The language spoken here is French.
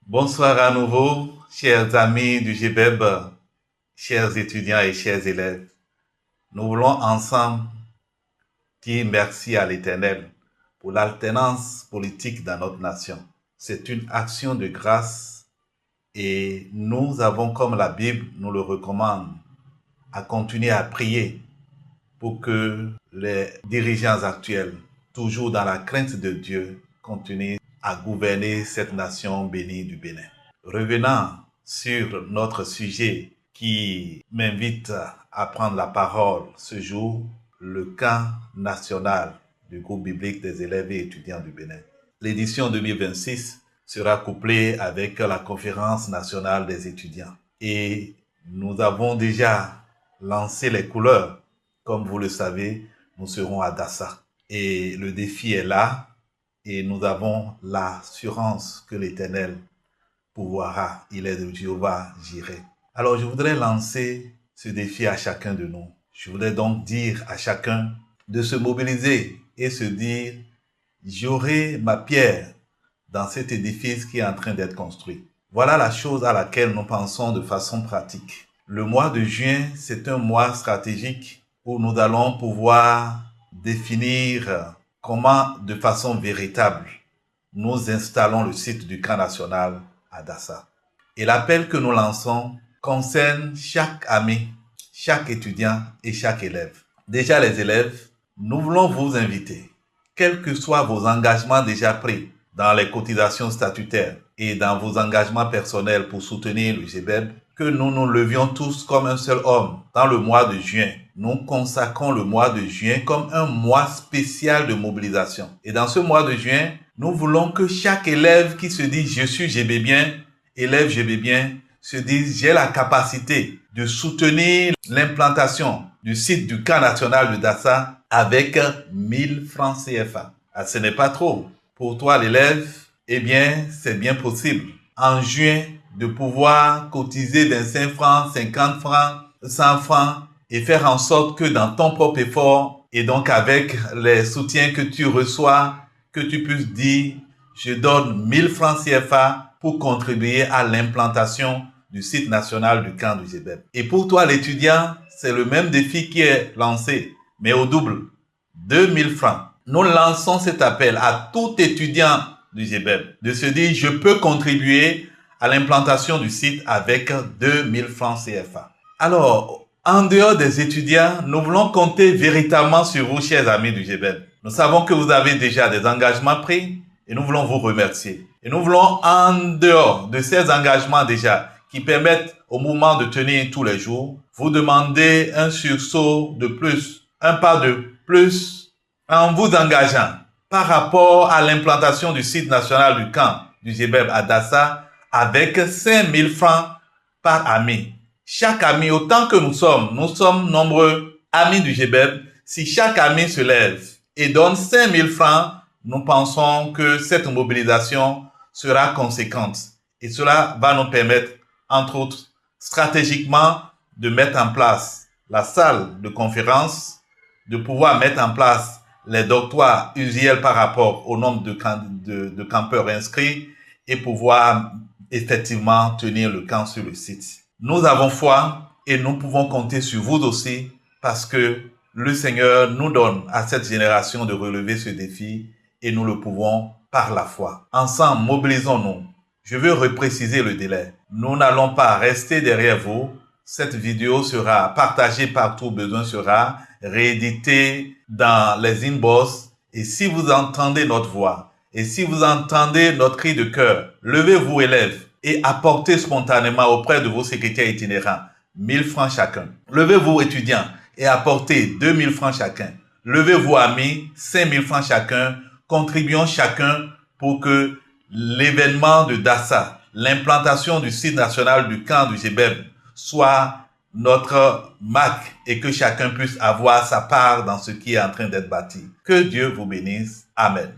Bonsoir à nouveau, chers amis du GBEB, chers étudiants et chers élèves. Nous voulons ensemble dire merci à l'Éternel pour l'alternance politique dans notre nation. C'est une action de grâce et nous avons, comme la Bible nous le recommande, à continuer à prier pour que les dirigeants actuels, toujours dans la crainte de Dieu, continuent à gouverner cette nation bénie du Bénin. Revenant sur notre sujet qui m'invite à prendre la parole ce jour, le camp national du groupe biblique des élèves et étudiants du Bénin. L'édition 2026 sera couplée avec la conférence nationale des étudiants. Et nous avons déjà lancé les couleurs. Comme vous le savez, nous serons à Dassa. Et le défi est là et nous avons l'assurance que l'Éternel pourvoira. Il est de Jéhovah Jireh. Alors je voudrais lancer ce défi à chacun de nous. Je voudrais donc dire à chacun de se mobiliser et se dire « J'aurai ma pierre dans cet édifice qui est en train d'être construit ». Voilà la chose à laquelle nous pensons de façon pratique. Le mois de juin, c'est un mois stratégique où nous allons pouvoir définir comment, de façon véritable, nous installons le site du camp national à Dassa. Et l'appel que nous lançons concerne chaque ami, chaque étudiant et chaque élève. Déjà les élèves, nous voulons vous inviter, quels que soient vos engagements déjà pris dans les cotisations statutaires et dans vos engagements personnels pour soutenir le GBEB, que nous nous levions tous comme un seul homme dans le mois de juin. Nous consacrons le mois de juin comme un mois spécial de mobilisation. Et dans ce mois de juin, nous voulons que chaque élève qui se dit « je suis GBEBien », élève GBEBien, se dise « j'ai la capacité de soutenir l'implantation du site du camp national de Dassa avec 1000 francs CFA ». Ah, ce n'est pas trop. Pour toi l'élève, eh bien, c'est bien possible. En juin, de pouvoir cotiser 25 francs, 50 francs, 100 francs et faire en sorte que dans ton propre effort et donc avec les soutiens que tu reçois, que tu puisses dire « je donne 1000 francs CFA pour contribuer à l'implantation du site national du camp du GBEB ». Et pour toi l'étudiant, c'est le même défi qui est lancé, mais au double, 2000 francs. Nous lançons cet appel à tout étudiant du GBEB de se dire « je peux contribuer à l'implantation du site avec 2000 francs CFA ». Alors, en dehors des étudiants, nous voulons compter véritablement sur vous, chers amis du GBEB. Nous savons que vous avez déjà des engagements pris et nous voulons vous remercier. Et nous voulons, en dehors de ces engagements déjà qui permettent au mouvement de tenir tous les jours, vous demander un sursaut de plus, un pas de plus en vous engageant par rapport à l'implantation du site national du camp du GBEB à Dassa avec 5000 francs par ami. Chaque ami, autant que nous sommes nombreux amis du GBEB, si chaque ami se lève et donne 5000 francs, nous pensons que cette mobilisation sera conséquente. Et cela va nous permettre, entre autres, stratégiquement, de mettre en place la salle de conférence, de pouvoir mettre en place les doctoires usuels par rapport au nombre de campeurs inscrits et pouvoir effectivement tenir le camp sur le site. Nous avons foi et nous pouvons compter sur vous aussi parce que le Seigneur nous donne à cette génération de relever ce défi et nous le pouvons par la foi. Ensemble, mobilisons-nous. Je veux repréciser le délai. Nous n'allons pas rester derrière vous. Cette vidéo sera partagée partout où besoin sera, rééditée dans les inbox. Et si vous entendez notre voix, et si vous entendez notre cri de cœur, levez-vous élèves et apportez spontanément auprès de vos secrétaires itinérants 1000 francs chacun. Levez-vous étudiants et apportez 2000 francs chacun. Levez-vous amis, 5000 francs chacun. Contribuons chacun pour que l'événement de Dassa, l'implantation du site national du camp du GBEB, soit notre marque et que chacun puisse avoir sa part dans ce qui est en train d'être bâti. Que Dieu vous bénisse. Amen.